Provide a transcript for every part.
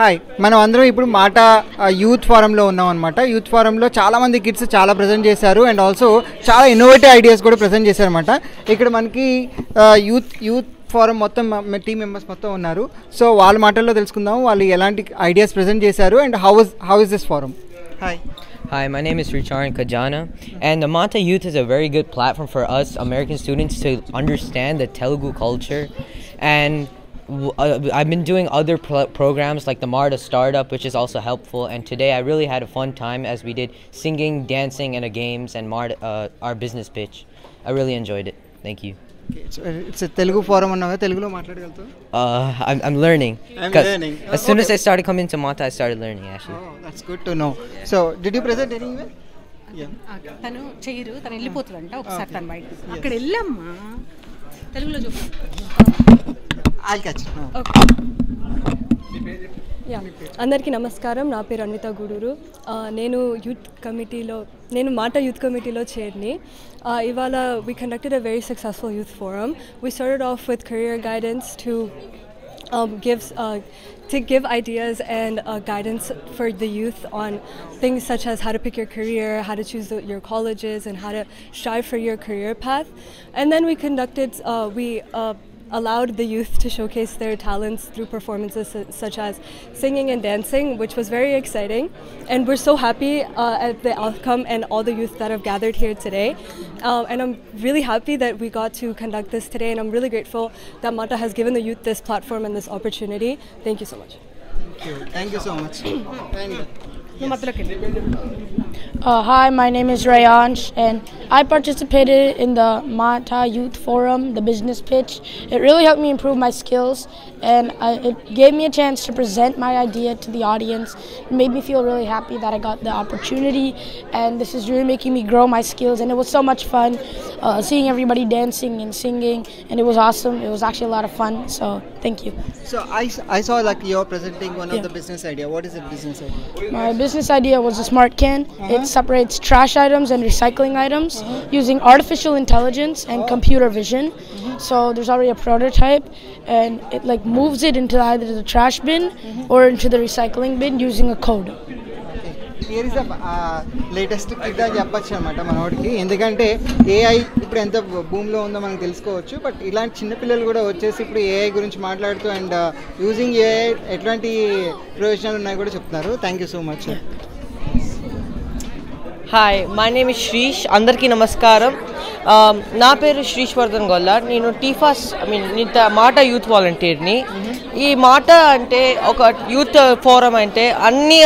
Hi, మనం అందరం ఇప్పుడు మాట యూత్ ఫోరంలో ఉన్నాం అనమాట. యూత్ ఫోరంలో చాలామంది కిడ్స్ చాలా ప్రజెంట్ చేశారు అండ్ ఆల్సో చాలా ఇన్నోవేటివ్ ఐడియాస్ కూడా ప్రజెంట్ చేశారనమాట. ఇక్కడ మనకి యూత్ ఫోరం మొత్తం టీమ్ మెంబర్స్ మొత్తం ఉన్నారు. సో వాళ్ళ మాటల్లో తెలుసుకుందాం వాళ్ళు ఎలాంటి ఐడియాస్ ప్రజెంట్ చేశారు and how is this forum. Hi. Hi, my name is Richaran Kajana, and the Mata Youth is a very good platform for us American students to understand the Telugu culture. And I've been doing other programs like the Marta Startup, which is also helpful. And today I really had a fun time as we did singing, dancing, and games, and our business pitch. I really enjoyed it. Thank you. It's a Telugu forum అన్నావా? తెలుగులో మాట్లాడగలుగుతావు? I'm learning. As soon as I started coming to Mata, I started learning actually. Oh, that's good to know. So, did you present anywhere? తను చెయ్యరు, తను వెళ్ళిపోతుందంట. ఒకసారి తను బయట అక్కడ వెళ్ళమ్మా తెలుగులో చెప్పు. అందరికీ నమస్కారం. నా పేరు అన్విత గూడూరు. నేను మాట యూత్ కమిటీలో చేరిని. ఇవాళ we conducted a very successful youth forum. We started off with career guidance to give ideas and guidance for the youth on things such as how to pick your career, how to choose your colleges, and how to strive for your career path. And then we allowed the youth to showcase their talents through performances such as singing and dancing, which was very exciting. And we're so happy at the outcome and all the youth that have gathered here today. And I'm really happy that we got to conduct this today, and I'm really grateful that Mata has given the youth this platform and this opportunity. Thank you so much. Thank you so much. Hi, my name is Rayansh, and I participated in the Mata Youth Forum, the business pitch. It really helped me improve my skills, and it gave me a chance to present my idea to the audience. It made me feel really happy that I got the opportunity, and this is really making me grow my skills. And it was so much fun seeing everybody dancing and singing, and it was awesome. It was actually a lot of fun, so thank you. So I saw like you're presenting one of the business idea. What is the business idea? My business idea was a smart can. It separates trash items and recycling items using artificial intelligence and computer vision. So there's already a prototype, and it like moves it into either the trash bin or into the recycling bin using a code. Here is the latest kit అని చెప్పచ్చు అనమాట మనోడికి. ఎందుకంటే AI ఇప్పుడు ఎంత భూమిలో ఉందో మనకు తెలుసుకోవచ్చు. బట్ ఇలాంటి చిన్నపిల్లలు కూడా వచ్చేసి ఇప్పుడు ఏఐ గురించి మాట్లాడుతూ అండ్ యూజింగ్ ఏఐ ఎట్లాంటి ప్రయోజనాలు ఉన్నాయో కూడా చెప్తున్నారు. Thank you so much. Hi, my name is Shreesh. అందరికీ నమస్కారం. నా పేరు శ్రీష్వర్ధన్ గొల్లార్. నేను టీఫాస్ మాట యూత్ వాలంటీర్ని. ఈ మాట అంటే ఒక యూత్ ఫోరం అంటే అన్ని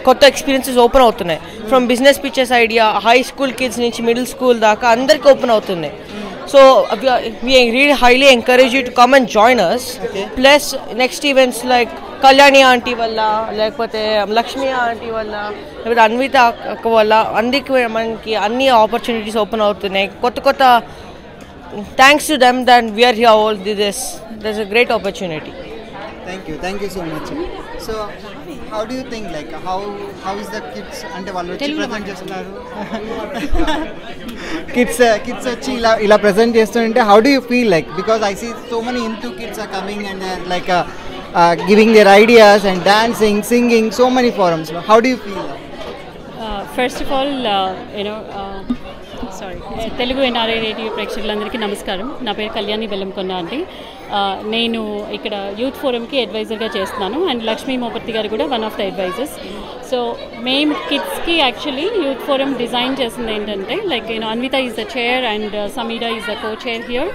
కొత్త ఎక్స్పీరియన్సెస్ ఓపెన్ అవుతున్నాయి. From business pictures idea, high school kids నుంచి మిడిల్ స్కూల్ దాకా అందరికీ ఓపెన్ అవుతున్నాయి. So we really highly encourage you to come and join us. Plus next events like Kalyani aunty వల్ల, లేకపోతే లక్ష్మీ ఆంటీ వల్ల, లేకపోతే అన్విత అక్క వల్ల అందరికీ మనకి అన్ని ఆపర్చునిటీస్ ఓపెన్ అవుతున్నాయి. కొత్త thanks to them that we are here all this that's a great opportunity. Thank you so much. So how do you think like how is the kids అంటే వాళ్ళు వచ్చి ప్రెజెంట్ చేస్తున్నారు, kids వచ్చి ఇలా ప్రెజెంట్ చేస్తుంటే how do you feel like, because I see so many into kids are coming and they're like giving their ideas and dancing, singing, so many forums. How do you feel? First of all, Telugu NRI radio ప్రేక్షకులందరికీ నమస్కారం. నా పేరు కళ్యాణి బెల్లంకొండ అండి. నేను ఇక్కడ youth ఫోరంకి అడ్వైజర్గా చేస్తున్నాను and Lakshmi Moparthi garu కూడా one of the advisors. So మేము కిడ్స్కి యాక్చువల్లీ యూత్ ఫోరం డిజైన్ చేసింది ఏంటంటే like Anvitha is the chair and Sameera is the co-chair here.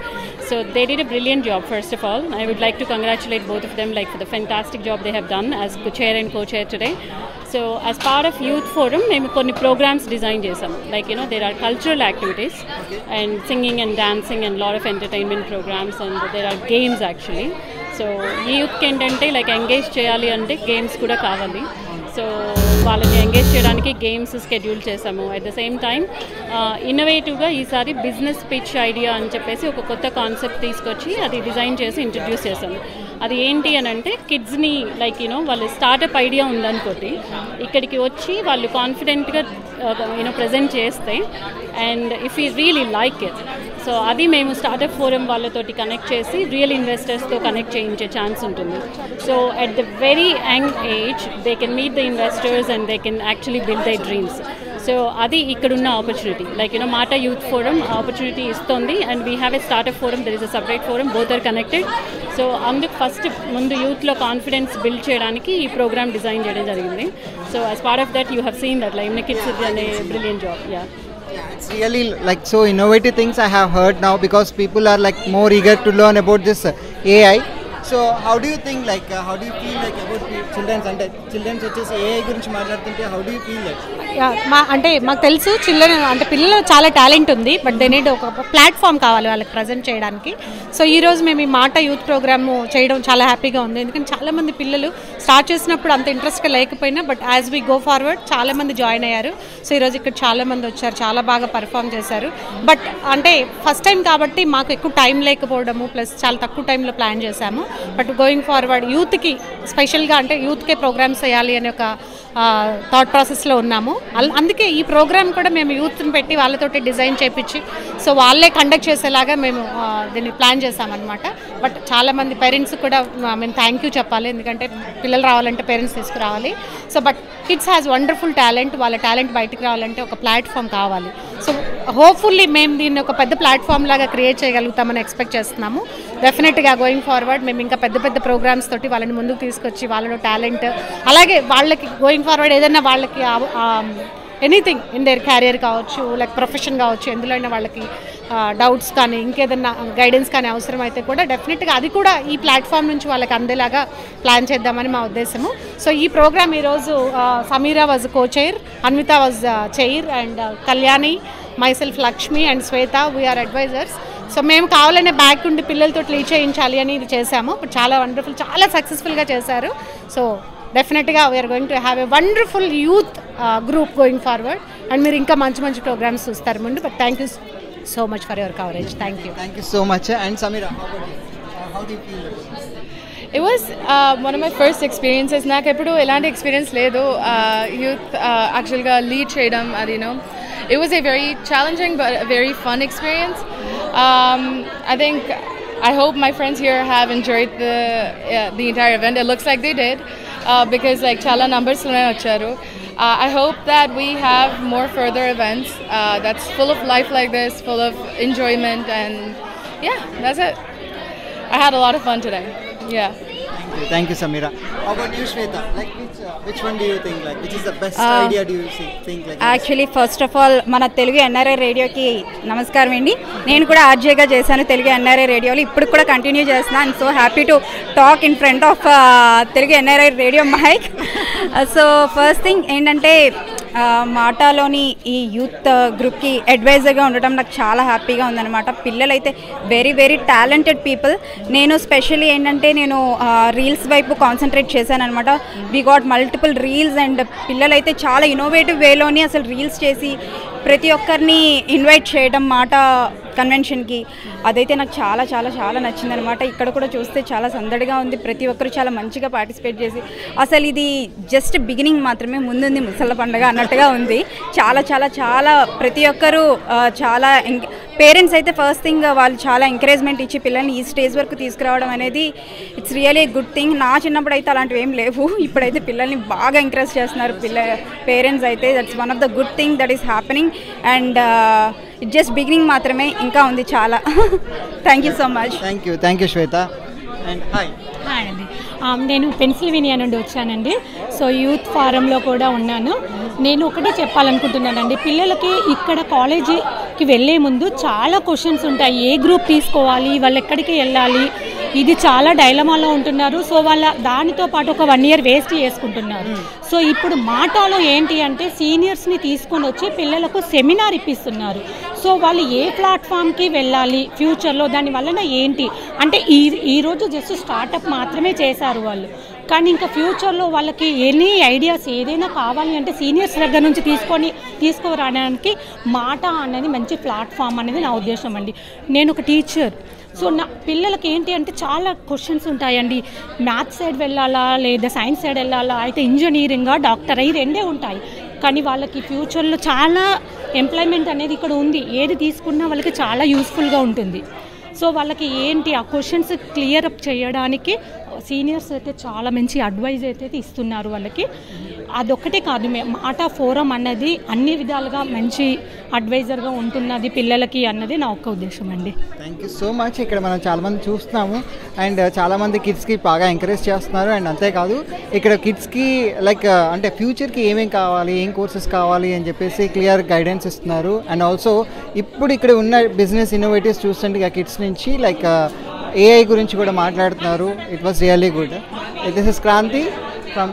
So they did a brilliant job. First of all, I would like to congratulate both of them like for the fantastic job they have done as chair and co-chair today. So as part of youth forum మేము కొన్ని programs design చేసాం. Like there are cultural activities and singing and dancing and lot of entertainment programs, and there are games actually. So youth కి ఏంటంటే like engage చేయాలి అంటే games కూడా కావాలి. So వాళ్ళని ఎంగేజ్ చేయడానికి గేమ్స్ షెడ్యూల్ చేసాము. అట్ ద సేమ్ టైం ఇన్నోవేటివ్గా ఈసారి బిజినెస్ పిచ్ ఐడియా అని చెప్పేసి ఒక కొత్త కాన్సెప్ట్ తీసుకొచ్చి అది డిజైన్ చేసి ఇంట్రడ్యూస్ చేసాము. అది ఏంటి అని అంటే కిడ్స్ని లైక్ వాళ్ళ స్టార్టప్ ఐడియా ఉందనుకోటి ఇక్కడికి వచ్చి వాళ్ళు కాన్ఫిడెంట్గా ప్రజెంట్ చేస్తే and if you really like it, so అది మేము స్టార్టప్ ఫోరం వాళ్ళతోటి కనెక్ట్ చేసి రియల్ ఇన్వెస్టర్స్తో కనెక్ట్ చేయించే ఛాన్స్ ఉంటుంది. So at the very young age they can meet the investors and they can actually build దై డ్రీమ్స్. సో అది ఇక్కడున్న opportunity. Like మాట యూత్ ఫోరం ఆపర్చునిటీ ఇస్తుంది and we have a startup forum, there is a separate forum, both are connected. So అందుకు first ముందు యూత్లో confidence build చేయడానికి ఈ ప్రోగ్రామ్ డిజైన్ చేయడం జరిగింది. So as part of that you have seen that like kids is అనే brilliant job. Yeah, it's really like so innovative things I have heard now because people are like more eager to learn about this AI. So how do you think like how do you feel like about children's వచ్చేసి AI గురించి మాట్లాడుతుంటే how do you feel like? అంటే మాకు తెలుసు పిల్లలు చాలా talent ఉంది, but they need ఒక ప్లాట్ఫామ్ కావాలి వాళ్ళకి ప్రజెంట్ చేయడానికి. సో ఈరోజు మేము ఈ మాట యూత్ ప్రోగ్రామ్ చేయడం చాలా హ్యాపీగా ఉంది. ఎందుకంటే చాలామంది పిల్లలు స్టార్ట్ చేసినప్పుడు అంత ఇంట్రెస్ట్గా లేకపోయినా but as we go forward చాలామంది జాయిన్ అయ్యారు. సో ఈరోజు ఇక్కడ చాలామంది వచ్చారు, చాలా బాగా పర్ఫామ్ చేశారు. బట్ అంటే ఫస్ట్ టైం కాబట్టి మాకు ఎక్కువ టైం లేకపోవడము ప్లస్ చాలా తక్కువ టైంలో ప్లాన్ చేశాము. బట్ గోయింగ్ ఫార్వర్డ్ యూత్కి స్పెషల్గా అంటే యూత్కే ప్రోగ్రామ్స్ చేయాలి అనే ఒక థాట్ ప్రాసెస్లో ఉన్నాము. అందుకే ఈ ప్రోగ్రామ్ కూడా మేము యూత్ని పెట్టి వాళ్ళతోటి డిజైన్ చేయించి సో వాళ్ళే కండక్ట్ చేసేలాగా మేము దీన్ని ప్లాన్ చేసామన్నమాట. బట్ చాలామంది పేరెంట్స్ కూడా మేము థ్యాంక్ యూ చెప్పాలి, ఎందుకంటే పిల్లలు రావాలంటే పేరెంట్స్ తీసుకురావాలి. So but kids has wonderful talent, వాళ్ళ టాలెంట్ బయటకు రావాలంటే ఒక ప్లాట్ఫామ్ కావాలి. సో హోప్ఫుల్లీ మేము దీన్ని ఒక పెద్ద ప్లాట్ఫామ్ లాగా క్రియేట్ చేయగలుగుతామని ఎక్స్పెక్ట్ చేస్తున్నాము. డెఫినెట్గా గోయింగ్ ఫార్వర్డ్ మేము ఇంకా పెద్ద పెద్ద ప్రోగ్రామ్స్ తోటి వాళ్ళని ముందుకు తీసుకొచ్చి వాళ్ళలో టాలెంట్ అలాగే వాళ్ళకి గోయింగ్ ఫార్వర్డ్ ఏదైనా వాళ్ళకి ఎనీథింగ్ ఇన్ దేర్ క్యారియర్ కావచ్చు లైక్ ప్రొఫెషన్ కావచ్చు, ఎందులో అయినా వాళ్ళకి డౌట్స్ కానీ ఇంకేదన్నా గైడెన్స్ కానీ అవసరం అయితే కూడా డెఫినెట్గా అది కూడా ఈ ప్లాట్ఫామ్ నుంచి వాళ్ళకి అందేలాగా ప్లాన్ చేద్దామని మా ఉద్దేశము. సో ఈ ప్రోగ్రామ్ ఈరోజు Sameera was co-chair, Anvitha was chair and Kalyani, myself Lakshmi and Swetha we are advisors. So మేము కావాలనే బ్యాక్ ఉండి పిల్లలతో లీడ్ చేయించాలి అని ఇది చేశాము. బట్ చాలా వండర్ఫుల్, చాలా సక్సెస్ఫుల్గా చేశారు. సో డెఫినెట్గా we are going to have a wonderful youth group going forward and మీరు ఇంకా మంచి మంచి ప్రోగ్రామ్స్ చూస్తారు ముందు. But thank you so much for your coverage. Thank you so much. And Samira, how do you feel about this? It was one of my first experiences. నాకు ఎప్పుడు ఎలాంటి experience లేదు యూత్ యాక్చువల్గా లీడ్ చేయడం. అది it was a very challenging but a very fun experience. I hope my friends here have enjoyed the entire event. It looks like they did because like chala numbers loనే వచ్చారు. I hope that we have more further events that's full of life like this, full of enjoyment, and yeah, that's it. I had a lot of fun today. Yeah. Thank you Samira. How about you Shweta? Like which one do you think like which is the best idea do you think like actually first of all మన Telugu NRI రేడియోకి నమస్కారం అండి. నేను కూడా ఆర్జేగా చేశాను Telugu NRI రేడియోలో, ఇప్పుడు కూడా continue చేస్తున్నాను. I'm so happy to talk in front of Telugu NRI radio mic. So first thing ఏంటంటే మాటాలోని ఈ యూత్ గ్రూప్కి అడ్వైజర్గా ఉండటం నాకు చాలా హ్యాపీగా ఉందన్నమాట. పిల్లలైతే వెరీ వెరీ టాలెంటెడ్ పీపుల్. నేను స్పెషల్లీ ఏంటంటే నేను రీల్స్ వైపు కాన్సన్ట్రేట్ చేశాను అనమాట. We got multiple reels and పిల్లలైతే చాలా ఇన్నోవేటివ్ వేలోని అసలు రీల్స్ చేసి ప్రతి ఒక్కరిని ఇన్వైట్ చేయడం మాట కన్వెన్షన్కి, అదైతే నాకు చాలా చాలా చాలా నచ్చిందనమాట. ఇక్కడ కూడా చూస్తే చాలా సందడిగా ఉంది, ప్రతి ఒక్కరు చాలా మంచిగా పార్టిసిపేట్ చేసి అసలు ఇది జస్ట్ బిగినింగ్ మాత్రమే, ముందుంది ముసళ్ళ పండుగ అన్నట్టుగా ఉంది. చాలా చాలా చాలా ప్రతి ఒక్కరు చాలా పేరెంట్స్ అయితే ఫస్ట్ థింగ్ వాళ్ళు చాలా ఎంకరేజ్మెంట్ ఇచ్చి పిల్లల్ని ఈ స్టేజ్ వరకు తీసుకురావడం అనేది ఇట్స్ రియలీ గుడ్ థింగ్. నా చిన్నప్పుడు అయితే అలాంటివి ఏం లేవు, ఇప్పుడైతే పిల్లల్ని బాగా ఎంకరేజ్ చేస్తున్నారు పేరెంట్స్ అయితే. That's one of the good thing that is happening and it just beginning మాత్రమే, ఇంకా ఉంది చాలా. Thank you so much. Thank you Shweta. And hi అండి, నేను పెన్సిల్వేనియా నుండి వచ్చానండి. సో యూత్ ఫారంలో కూడా ఉన్నాను. నేను ఒకటే చెప్పాలనుకుంటున్నానండి, పిల్లలకి ఇక్కడ కాలేజీకి వెళ్ళే ముందు చాలా క్వశ్చన్స్ ఉంటాయి. ఏ గ్రూప్ తీసుకోవాలి, వాళ్ళు ఎక్కడికి వెళ్ళాలి, ఇది చాలా డైలమాలో ఉంటున్నారు. సో వాళ్ళ దానితో పాటు ఒక 1 year వేస్ట్ చేసుకుంటున్నారు. సో ఇప్పుడు మాటాలో ఏంటి అంటే సీనియర్స్ని తీసుకొని వచ్చి పిల్లలకు సెమినార్ ఇప్పిస్తున్నారు. సో వాళ్ళు ఏ ప్లాట్ఫామ్కి వెళ్ళాలి ఫ్యూచర్లో, దాని వలన ఏంటి అంటే ఈరోజు జస్ట్ స్టార్టప్ మాత్రమే చేశారు వాళ్ళు, కానీ ఇంకా ఫ్యూచర్లో వాళ్ళకి ఎనీ ఐడియాస్ ఏదైనా కావాలి అంటే సీనియర్స్ దగ్గర నుంచి తీసుకురావడానికి మాట అనేది మంచి ప్లాట్ఫామ్ అనేది నా ఉద్దేశం అండి. నేను ఒక టీచర్. సో నా పిల్లలకి ఏంటి అంటే చాలా క్వశ్చన్స్ ఉంటాయండి. మ్యాథ్స్ సైడ్ వెళ్ళాలా లేదా సైన్స్ సైడ్ వెళ్ళాలా, అయితే ఇంజనీరింగా డాక్టర్ అయ్యి రెండే ఉంటాయి. కానీ వాళ్ళకి ఫ్యూచర్లో చాలా ఎంప్లాయ్మెంట్ అనేది ఇక్కడ ఉంది. ఏది తీసుకున్నా వాళ్ళకి చాలా యూస్ఫుల్గా ఉంటుంది. సో వాళ్ళకి ఏంటి ఆ క్వశ్చన్స్ క్లియర్ అప్ చేయడానికి సీనియర్స్ అయితే చాలా మంచి అడ్వైజ్ అయితే ఇస్తున్నారు వాళ్ళకి. అదొక్కటే కాదు, మాట ఫోరం అన్నది అన్ని విధాలుగా మంచి అడ్వైజర్గా ఉంటున్నది పిల్లలకి అన్నది నా ఒక్క ఉద్దేశం అండి. Thank you so much. ఇక్కడ మనం చాలామంది చూస్తున్నాము అండ్ చాలామంది కిడ్స్కి బాగా ఎంకరేజ్ చేస్తున్నారు. అండ్ అంతేకాదు ఇక్కడ కిడ్స్కి లైక్ అంటే ఫ్యూచర్కి ఏమేం కావాలి, ఏం కోర్సెస్ కావాలి అని చెప్పేసి క్లియర్ గైడెన్స్ ఇస్తున్నారు. అండ్ ఆల్సో ఇప్పుడు ఇక్కడ ఉన్న బిజినెస్ ఇన్నోవేటివ్స్ చూస్తుంటే కిడ్స్ నుంచి లైక్ AI గురించి కూడా మాట్లాడుతున్నారు. It was really good. This is Kranthi from